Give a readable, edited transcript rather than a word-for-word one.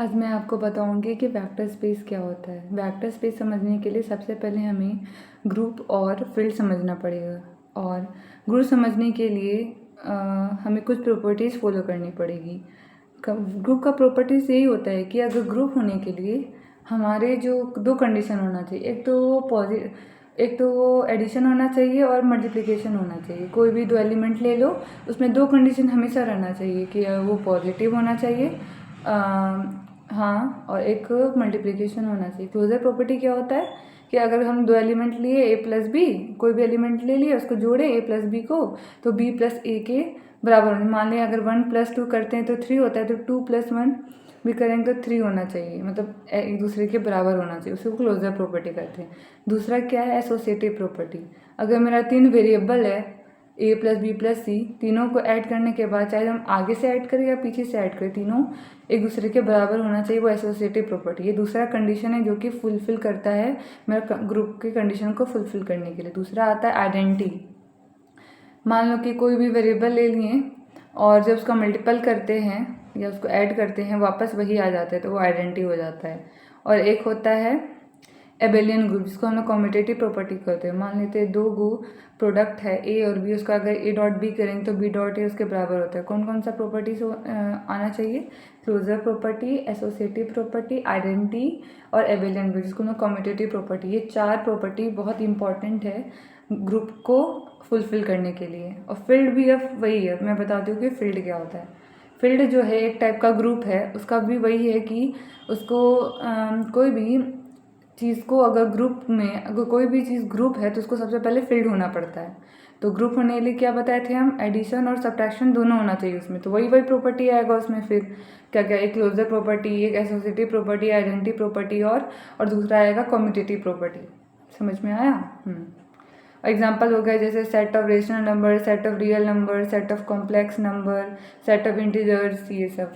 आज मैं आपको बताऊंगी कि वेक्टर स्पेस क्या होता है। वेक्टर स्पेस समझने के लिए सबसे पहले हमें ग्रुप और फील्ड समझना पड़ेगा, और ग्रुप समझने के लिए हमें कुछ प्रॉपर्टीज़ फॉलो करनी पड़ेगी। ग्रुप का प्रॉपर्टीज़ यही होता है कि अगर ग्रुप होने के लिए हमारे जो दो कंडीशन होना चाहिए, एक तो वो एडिशन होना चाहिए और मल्टीप्लिकेशन होना चाहिए। कोई भी दो एलिमेंट ले लो, उसमें दो कंडीशन हमेशा रहना चाहिए कि वो पॉजिटिव होना चाहिए, हाँ, और एक मल्टीप्लिकेशन होना चाहिए। क्लोजर प्रॉपर्टी क्या होता है कि अगर हम दो एलिमेंट लिए a प्लस बी, कोई भी एलिमेंट ले लिए, उसको जोड़े a प्लस बी को, तो b प्लस a के बराबर होने। मान लिया अगर 1 प्लस 2 करते हैं तो 3 होता है, तो 2 प्लस 1 भी करेंगे तो 3 होना चाहिए, मतलब एक दूसरे के बराबर होना चाहिए। उसको क्लोजर प्रॉपर्टी कहते हैं। दूसरा क्या है? Associative property. अगर मेरा 3 वेरिएबल है a प्लस बी प्लस सी, तीनों को ऐड करने के बाद चाहे हम आगे से ऐड करें या पीछे से ऐड करें, तीनों एक दूसरे के बराबर होना चाहिए। वो एसोसिएटिव प्रॉपर्टी, ये दूसरा कंडीशन है जो कि फुलफिल करता है मेरा ग्रुप की कंडीशन को फुलफिल करने के लिए। दूसरा आता है आइडेंटिटी। मान लो कि कोई भी वेरिएबल ले लिए और जब उसका मल्टीपल करते हैं या उसको ऐड करते हैं वापस वही आ जाता है, तो वो आइडेंटिटी हो जाता है। और एक होता है एबेलियन ग्रुप, जिसको हम लोग कॉम्यूटेटिव प्रॉपर्टी करते हैं। मान लेते हैं दो प्रोडक्ट है ए और बी, उसका अगर ए डॉट बी करेंगे तो बी डॉट ए उसके बराबर होता है। कौन कौन सा प्रॉपर्टीज आना चाहिए? Closure property, associative property, identity और एबेलियन ग्रुप, जिसको हम लोग कॉम्यूटेटिव प्रॉपर्टी। ये चार प्रॉपर्टी बहुत इंपॉर्टेंट है ग्रुप को फुलफिल करने के लिए। और फील्ड भी अब वही है, मैं बताती हूँ कि फील्ड क्या होता है। फील्ड जो है एक टाइप का ग्रुप है, उसका भी वही है कि उसको कोई भी चीज़ को अगर ग्रुप में, अगर कोई भी चीज़ ग्रुप है तो उसको सबसे पहले फील्ड होना पड़ता है। तो ग्रुप होने के लिए क्या बताए थे हम? एडिशन और सब्ट्रैक्शन दोनों होना चाहिए उसमें। तो वही प्रॉपर्टी आएगा उसमें। फिर क्या क्या? एक क्लोजर प्रॉपर्टी, एक एसोसिएटिव प्रॉपर्टी, आइडेंटिटी प्रॉपर्टी, और दूसरा आएगा कम्यूटेटिव प्रॉपर्टी। समझ में आया? एग्जाम्पल हो गया जैसे set of rational number, set of real number, set of complex number, set of integers, ये सब।